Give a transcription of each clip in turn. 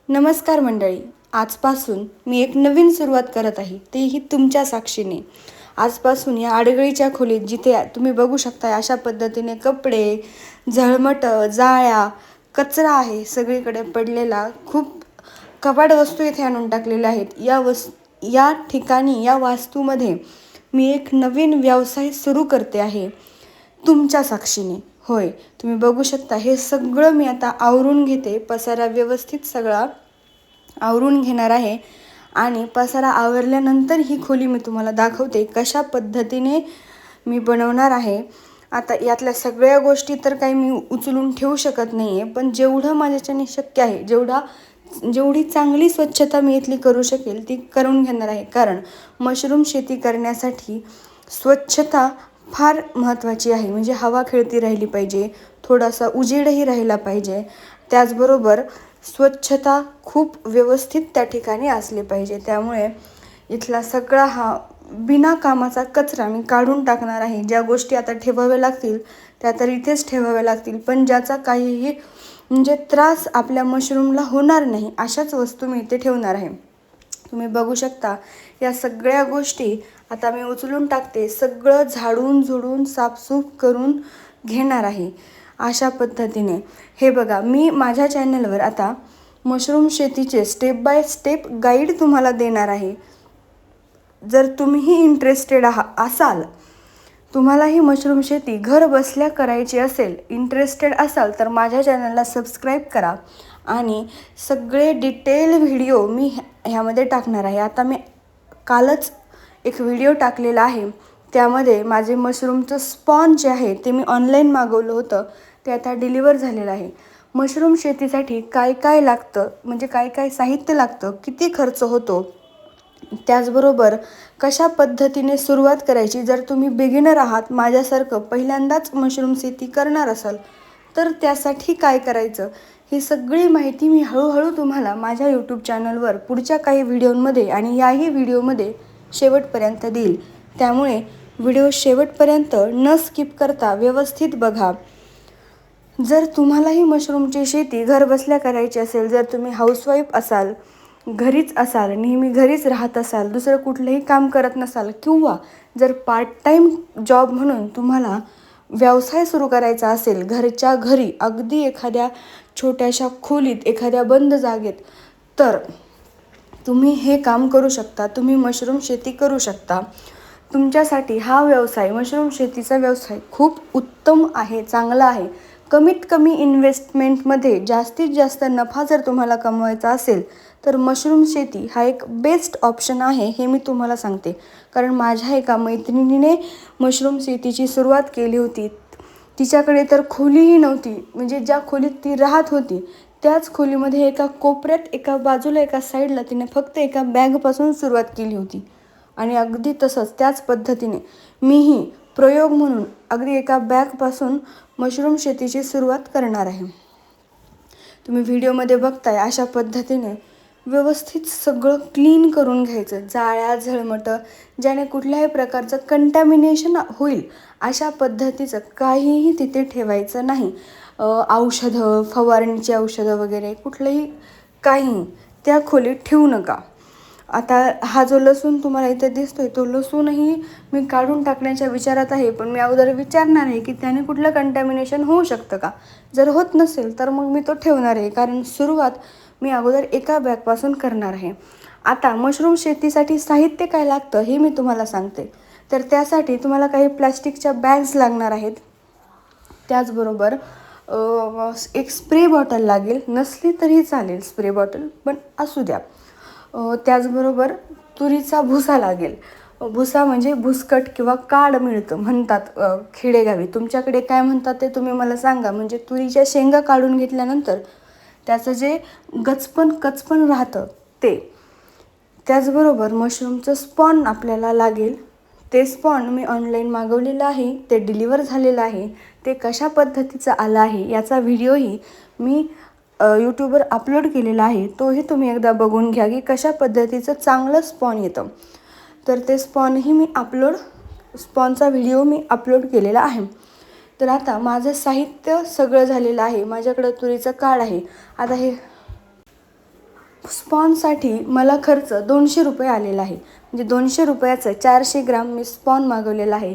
नमस्कार मंडळी. आजपासून मी एक नवीन सुरुवात करत आहे, तेही तुमच्या साक्षीने. आजपासून या आडगळीच्या खोलीत जिथे तुम्ही बघू शकता अशा पद्धतीने कपडे, झळमटं, जाळ्या, कचरा आहे सगळीकडे पडलेला. खूप कबाड वस्तू इथे आणून टाकलेल्या आहेत. या ठिकाणी या वास्तूमध्ये मी एक नवीन व्यवसाय सुरू करते आहे, तुमच्या साक्षीने. होय, तुम्ही बघू शकता हे सगळं मी आता आवरून घेते. पसारा व्यवस्थित सगळा आवरून घेणार आहे आणि पसारा आवरल्यानंतर ही खोली मी तुम्हाला दाखवते कशा पद्धतीने मी बनवणार आहे. आता यातल्या सगळ्या गोष्टी तर काही मी उचलून ठेवू शकत नाही आहे, पण जेवढं माझ्याच्याने शक्य आहे, जेवढी चांगली स्वच्छता मी इथली करू शकेल ती करून घेणार आहे. कारण मशरूम शेती करण्यासाठी स्वच्छता फार महत्त्वाची आहे. म्हणजे हवा खेळती राहिली पाहिजे, थोडासा उजेडही राहिला पाहिजे. त्याचबरोबर स्वच्छता खूप व्यवस्थित त्या ठिकाणी असली पाहिजे. त्यामुळे इथला सगळा हा बिना कामाचा कचरा मी काढून टाकणार आहे. ज्या गोष्टी आता ठेवाव्या लागतील त्या तर इथेच ठेवाव्या लागतील, पण ज्याचा काहीही म्हणजे त्रास आपल्या मशरूमला होणार नाही अशाच वस्तू मी इथे ठेवणार आहे. तुम्ही बघू शकता या सगळ्या गोष्टी आता मी उचलून टाकते. सगळं झाडून झुडून साफसूफ करून घेणार आहे अशा पद्धतीने. हे बघा, मी माझ्या चॅनलवर आता मशरूम शेतीचे स्टेप बाय स्टेप गाईड तुम्हाला देणार आहे. जर तुम्हीही इंटरेस्टेड असाल, तुम्हालाही मशरूम शेती घर बसल्या करायची असेल, इंटरेस्टेड असाल, तर माझ्या चॅनलला सबस्क्राईब करा आणि सगळे डिटेल व्हिडिओ मी ह्यामध्ये टाकणार आहे. आता मी कालच एक व्हिडिओ टाकलेला आहे, त्यामध्ये माझे मशरूमचं स्पॉन्ज जे आहे ते मी ऑनलाईन मागवलं होतं, ते आता डिलिव्हर झालेलं आहे. मशरूम शेतीसाठी काय काय लागतं, म्हणजे काय काय साहित्य लागतं, किती खर्च होतो, त्याचबरोबर कशा पद्धतीने सुरुवात करायची. जर तुम्ही बिगिनर आहात, माझ्यासारखं पहिल्यांदाच मशरूम शेती करणार असाल, तर त्यासाठी काय करायचं, ही सगळी माहिती मी हळूहळू तुम्हाला माझ्या यूट्यूब चॅनलवर पुढच्या काही व्हिडिओमध्ये आणि याही व्हिडिओमध्ये शेवटपर्यंत देईल. त्यामुळे व्हिडिओ शेवटपर्यंत न स्किप करता व्यवस्थित बघा. जर तुम्हालाही मशरूमची शेती घरबसल्या करायची असेल, जर तुम्ही हाऊसवाईफ असाल, घरीच असाल, नेहमी घरीच राहत असाल, दुसरं कुठलंही काम करत नसाल, किंवा जर पार्ट टाईम जॉब म्हणून तुम्हाला व्यवसाय सुरू करायचा असेल घरच्या घरी, अगदी एखाद्या छोट्याशा खोलीत, एखाद्या बंद जागेत, तर तुम्ही हे काम करू शकता. तुम्ही मशरूम शेती करू शकता. तुमच्यासाठी हा व्यवसाय, मशरूम शेतीचा व्यवसाय खूप उत्तम आहे, चांगला आहे. कमीत कमी इन्व्हेस्टमेंटमध्ये जास्तीत जास्त नफा जर तुम्हाला कमवायचा असेल, तर मशरूम शेती हा एक बेस्ट ऑप्शन आहे, हे मी तुम्हाला सांगते. कारण माझ्या एका मैत्रिणीने मशरूम शेतीची सुरुवात केली होती. तिच्याकडे तर खोलीही नव्हती, म्हणजे ज्या खोलीत ती राहत होती त्याच खोलीमध्ये एका कोपऱ्यात, एका बाजूला, एका साईडला तिने फक्त एका बॅगपासून सुरुवात केली होती. आणि अगदी तसंच त्याच पद्धतीने मीही प्रयोग म्हणून अगदी एका बॅगपासून मशरूम शेतीची सुरुवात करणार आहे. तुम्ही व्हिडिओमध्ये बघताय अशा पद्धतीने व्यवस्थित सगळं क्लीन करून घ्यायचं. जाळ्या, झळमटं, ज्याने कुठल्याही प्रकारचं कंटॅमिनेशन होईल अशा पद्धतीचं काहीही तिथे ठेवायचं नाही. औषधं, फवारणीची औषधं वगैरे कुठलंही काही त्या खोलीत ठेवू नका. आता हा जो लसूण तुम्हाला इथे दिसतोय, तो लसूणही मी काढून टाकण्याच्या विचारात आहे, पण मी अगोदर विचारणार आहे की त्याने कुठलं कंटॅमिनेशन होऊ शकतं का. जर होत नसेल तर मग मी तो ठेवणार आहे, कारण सुरुवात मी अगोदर एका बॅगपासून करणार आहे. आता मशरूम शेतीसाठी साहित्य काय लागतं हे मी तुम्हाला सांगते. तर त्यासाठी तुम्हाला काही प्लॅस्टिकच्या बॅग्स लागणार आहेत. त्याचबरोबर एक स्प्रे बॉटल लागेल, नसली तरी चालेल स्प्रे बॉटल, पण असू द्या. त्याचबरोबर तुरीचा भुसा लागेल. भुसा म्हणजे भुसकट किंवा काड मिळतं म्हणतात खेडेगावी. तुमच्याकडे काय म्हणतात ते तुम्ही मला सांगा. म्हणजे तुरीच्या शेंगा काढून घेतल्यानंतर त्याचं जे कचपण राहतं ते. त्याचबरोबर मशरूमचं स्पॉन आपल्याला लागेल. ते स्पॉन मी ऑनलाईन मागवलेलं आहे, ते डिलिव्हर झालेलं आहे. ते कशा पद्धतीचं आलं आहे याचा व्हिडिओही मी यूट्यूबवर अपलोड केलेला आहे, तोही तुम्ही एकदा बघून घ्या की कशा पद्धतीचं चांगलं स्पॉन येतं. तर ते स्पॉनचा व्हिडिओ मी अपलोड केलेला आहे. तर आता माझं साहित्य सगळं झालेलं आहे. माझ्याकडं तुरीचं काड आहे. आता हे स्पॉनसाठी मला खर्च 200 रुपये आलेला आहे. म्हणजे 200 रुपयाचं 400 ग्राम मी स्पॉन मागवलेला आहे.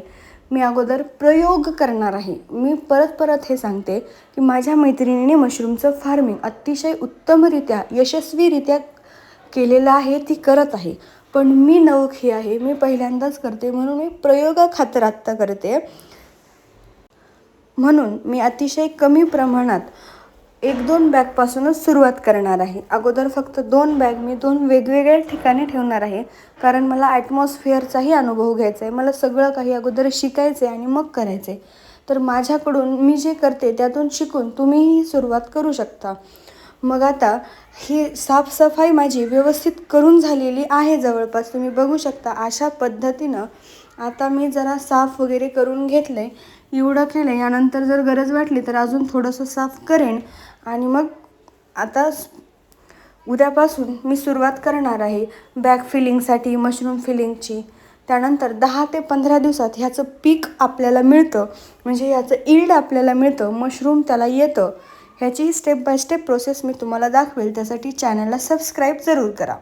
मी अगोदर प्रयोग करणार आहे. मी परत हे सांगते की माझ्या मैत्रिणीने मशरूमचं फार्मिंग अतिशय उत्तमरित्या यशस्वीरित्या केलेलं आहे, ती करत आहे. पण मी नवखी आहे, मी पहिल्यांदाच करते, म्हणून मी प्रयोगाखातर आत्ता करते. म्हणून मी अतिशय कमी प्रमाणात 1-2 बॅगपासूनच सुरुवात करणार आहे. अगोदर फक्त 2 बॅग मी 2 वेगवेगळ्या ठिकाणी ठेवणार आहे, कारण मला ॲटमॉस्फिअरचाही अनुभव घ्यायचा आहे. मला सगळं काही अगोदर शिकायचं आहे आणि मग करायचं आहे. तर माझ्याकडून मी जे करते त्यातून शिकून तुम्हीही सुरुवात करू शकता. मग आता ही साफसफाई माझी व्यवस्थित करून झालेली आहे जवळपास. तुम्ही बघू शकता अशा पद्धतीनं आता मी जरा साफ वगैरे करून घेतलं आहे. एवढं केलं आहे. यानंतर जर गरज वाटली तर अजून थोडंसं साफ करेन. आणि मग आता उद्यापासून मी सुरुवात करणार आहे बॅग फिलिंगसाठी, मशरूम फिलिंगची. त्यानंतर 10 ते 15 दिवसात ह्याचं पीक आपल्याला मिळतं, म्हणजे ह्याचं ईल्ड आपल्याला मिळतं, मशरूम त्याला येतं. ह्याची स्टेप बाय स्टेप प्रोसेस मी तुम्हाला दाखवेल. त्यासाठी चॅनलला सबस्क्राईब जरूर करा.